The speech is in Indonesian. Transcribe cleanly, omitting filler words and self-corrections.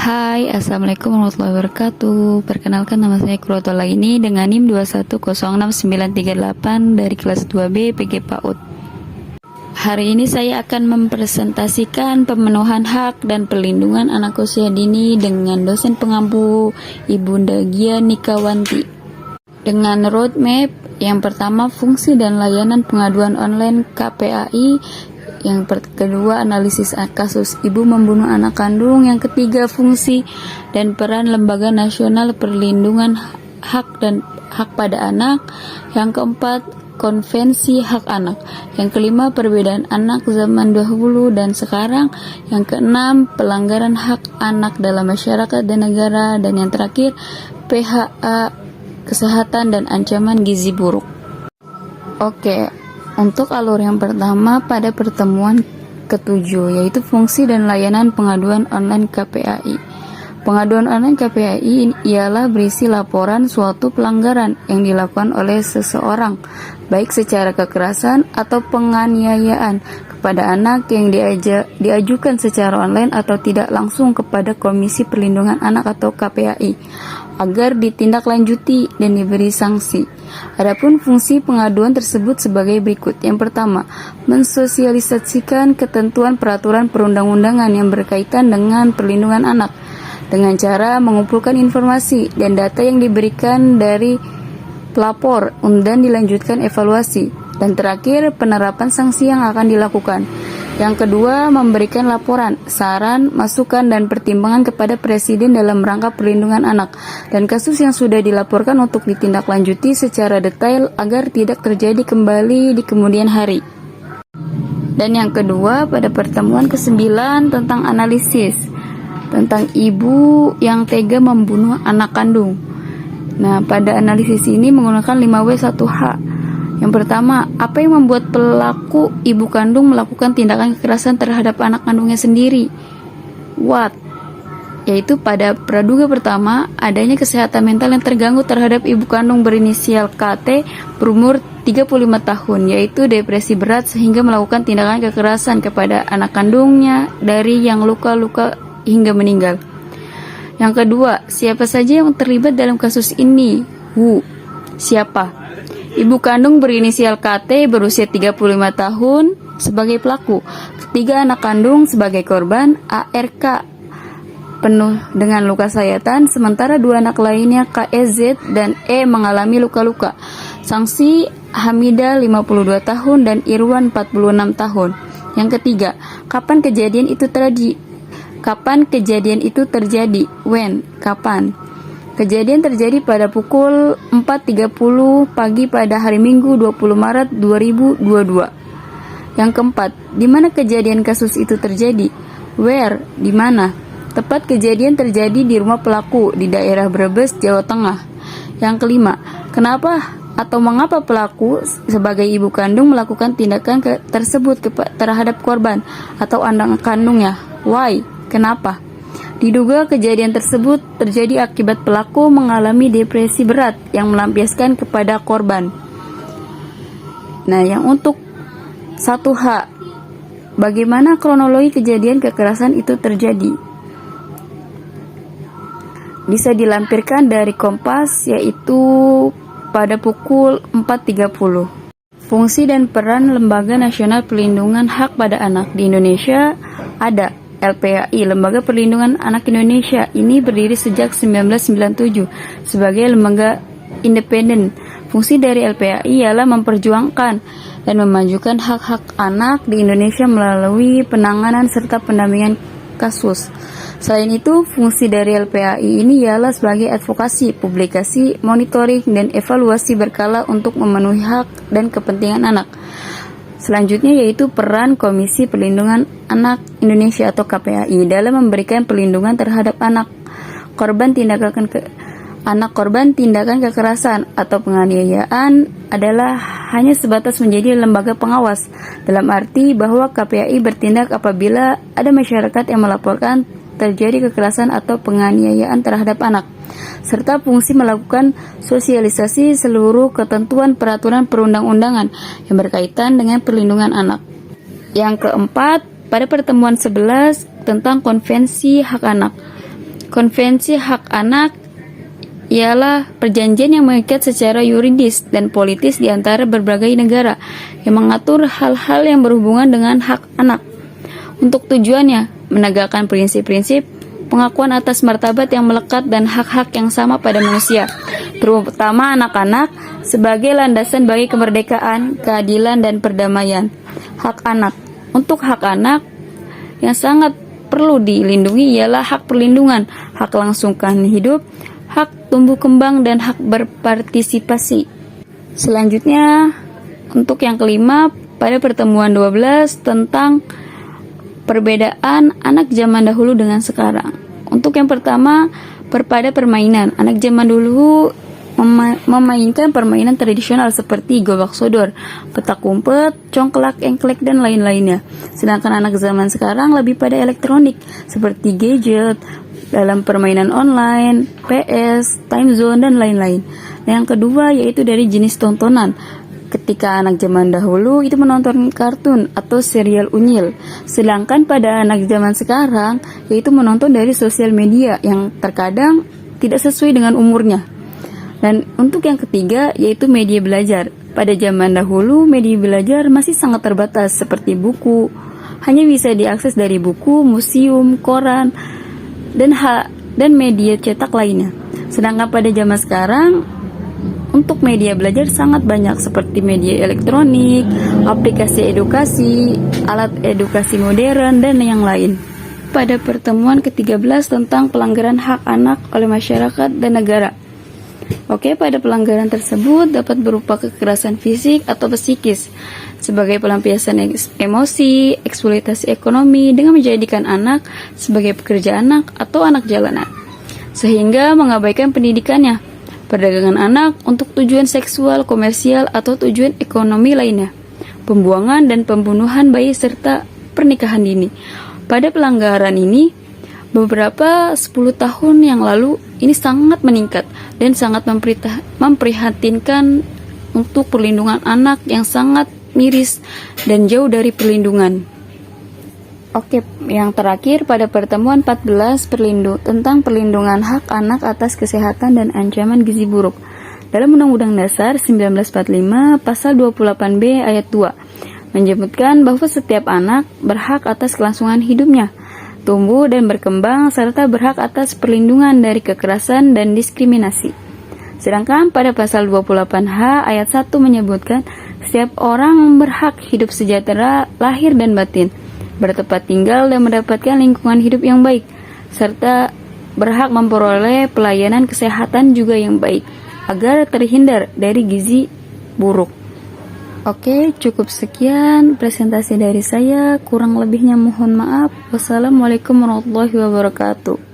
Hai, Assalamualaikum warahmatullahi wabarakatuh. Perkenalkan, nama saya Kurotola ini dengan NIM 2106938 dari kelas 2B PG PAUD. Hari ini saya akan mempresentasikan pemenuhan hak dan perlindungan anak usia dini dengan dosen pengampu Ibunda Gia Nikawanti. Dengan roadmap, yang pertama fungsi dan layanan pengaduan online KPAI, yang kedua analisis kasus ibu membunuh anak kandung, yang ketiga fungsi dan peran Lembaga Nasional Perlindungan Hak dan Hak pada Anak, yang keempat Konvensi Hak Anak, yang kelima perbedaan anak zaman dahulu dan sekarang, yang keenam pelanggaran hak anak dalam masyarakat dan negara, dan yang terakhir PHA, kesehatan dan ancaman gizi buruk. Oke, untuk alur yang pertama pada pertemuan ke-7, yaitu fungsi dan layanan pengaduan online KPAI. Pengaduan online KPAI ialah berisi laporan suatu pelanggaran yang dilakukan oleh seseorang, baik secara kekerasan atau penganiayaan kepada anak yang diajukan secara online atau tidak langsung kepada Komisi Perlindungan Anak atau KPAI, agar ditindaklanjuti dan diberi sanksi. Adapun fungsi pengaduan tersebut sebagai berikut. Yang pertama, mensosialisasikan ketentuan peraturan perundang-undangan yang berkaitan dengan perlindungan anak dengan cara mengumpulkan informasi dan data yang diberikan dari pelapor dan dilanjutkan evaluasi. Dan terakhir, penerapan sanksi yang akan dilakukan. Yang kedua, memberikan laporan, saran, masukan, dan pertimbangan kepada Presiden dalam rangka perlindungan anak dan kasus yang sudah dilaporkan untuk ditindaklanjuti secara detail agar tidak terjadi kembali di kemudian hari. Dan yang kedua, pada pertemuan ke-9 tentang analisis tentang ibu yang tega membunuh anak kandung. Nah, pada analisis ini menggunakan 5W1H. Yang pertama, apa yang membuat pelaku ibu kandung melakukan tindakan kekerasan terhadap anak kandungnya sendiri? What? Yaitu pada praduga pertama, adanya kesehatan mental yang terganggu terhadap ibu kandung berinisial KT berumur 35 tahun, yaitu depresi berat sehingga melakukan tindakan kekerasan kepada anak kandungnya dari yang luka-luka hingga meninggal. Yang kedua, siapa saja yang terlibat dalam kasus ini? Who? Siapa? Ibu kandung berinisial KT berusia 35 tahun sebagai pelaku. Ketiga anak kandung sebagai korban, ARK penuh dengan luka sayatan, sementara dua anak lainnya KEZ dan E mengalami luka-luka. Sanksi Hamida 52 tahun dan Irwan 46 tahun. Yang ketiga, kapan kejadian itu terjadi? When? Kapan? Kejadian terjadi pada pukul 4.30 pagi pada hari Minggu 20 Maret 2022. Yang keempat, di mana kejadian kasus itu terjadi? Where? Di mana? Tepat kejadian terjadi di rumah pelaku di daerah Brebes, Jawa Tengah. Yang kelima, kenapa atau mengapa pelaku sebagai ibu kandung melakukan tindakan tersebut terhadap korban atau anak kandungnya? Why? Kenapa? Diduga kejadian tersebut terjadi akibat pelaku mengalami depresi berat yang melampiaskan kepada korban. Nah, yang untuk 1H, bagaimana kronologi kejadian kekerasan itu terjadi? Bisa dilampirkan dari Kompas, yaitu pada pukul 4.30. Fungsi dan peran Lembaga Nasional Perlindungan Hak pada Anak di Indonesia ada. LPAI, Lembaga Perlindungan Anak Indonesia, ini berdiri sejak 1997 sebagai lembaga independen. Fungsi dari LPAI ialah memperjuangkan dan memajukan hak-hak anak di Indonesia melalui penanganan serta pendampingan kasus. Selain itu, fungsi dari LPAI ini ialah sebagai advokasi, publikasi, monitoring, dan evaluasi berkala untuk memenuhi hak dan kepentingan anak. Selanjutnya yaitu peran Komisi Perlindungan Anak Indonesia atau KPAI dalam memberikan perlindungan terhadap anak korban tindakan kekerasan atau penganiayaan adalah hanya sebatas menjadi lembaga pengawas, dalam arti bahwa KPAI bertindak apabila ada masyarakat yang melaporkan terjadi kekerasan atau penganiayaan terhadap anak, serta fungsi melakukan sosialisasi seluruh ketentuan peraturan perundang-undangan yang berkaitan dengan perlindungan anak. Yang keempat, pada pertemuan 11 tentang Konvensi Hak Anak. Konvensi hak anak ialah perjanjian yang mengikat secara yuridis dan politis di antara berbagai negara yang mengatur hal-hal yang berhubungan dengan hak anak. Untuk tujuannya, menegakkan prinsip-prinsip pengakuan atas martabat yang melekat dan hak-hak yang sama pada manusia, terutama anak-anak, sebagai landasan bagi kemerdekaan, keadilan, dan perdamaian. Hak anak. Untuk hak anak yang sangat perlu dilindungi ialah hak perlindungan, hak langsungkan hidup, hak tumbuh kembang, dan hak berpartisipasi. Selanjutnya, untuk yang kelima, pada pertemuan 12 tentang perbedaan anak zaman dahulu dengan sekarang. Untuk yang pertama, pada permainan. Anak zaman dulu memainkan permainan tradisional seperti gobak sodor, petak umpet, congklak, engklek, dan lain-lainnya. Sedangkan anak zaman sekarang lebih pada elektronik seperti gadget, dalam permainan online, PS, time zone, dan lain-lain. Yang kedua yaitu dari jenis tontonan. Ketika anak zaman dahulu itu menonton kartun atau serial unyil, sedangkan pada anak zaman sekarang yaitu menonton dari sosial media yang terkadang tidak sesuai dengan umurnya. Dan untuk yang ketiga yaitu media belajar. Pada zaman dahulu media belajar masih sangat terbatas seperti buku, hanya bisa diakses dari buku, museum, koran, dan media cetak lainnya. Sedangkan pada zaman sekarang untuk media belajar sangat banyak seperti media elektronik, aplikasi edukasi, alat edukasi modern, dan yang lain. Pada pertemuan ke-13 tentang pelanggaran hak anak oleh masyarakat dan negara. Oke, pada pelanggaran tersebut dapat berupa kekerasan fisik atau psikis sebagai pelampiasan emosi, eksploitasi ekonomi dengan menjadikan anak sebagai pekerja anak atau anak jalanan, sehingga mengabaikan pendidikannya, perdagangan anak untuk tujuan seksual, komersial, atau tujuan ekonomi lainnya, pembuangan dan pembunuhan bayi, serta pernikahan dini. Pada pelanggaran ini, beberapa 10 tahun yang lalu ini sangat meningkat dan sangat memprihatinkan untuk perlindungan anak yang sangat miris dan jauh dari perlindungan. Oke, yang terakhir pada pertemuan 14 tentang perlindungan hak anak atas kesehatan dan ancaman gizi buruk. Dalam Undang-Undang Dasar 1945 Pasal 28B ayat 2 menyebutkan bahwa setiap anak berhak atas kelangsungan hidupnya, tumbuh dan berkembang, serta berhak atas perlindungan dari kekerasan dan diskriminasi. Sedangkan pada Pasal 28H ayat 1 menyebutkan setiap orang berhak hidup sejahtera lahir dan batin, bertempat tinggal dan mendapatkan lingkungan hidup yang baik, serta berhak memperoleh pelayanan kesehatan juga yang baik, agar terhindar dari gizi buruk. Oke, cukup sekian presentasi dari saya, kurang lebihnya mohon maaf. Wassalamualaikum warahmatullahi wabarakatuh.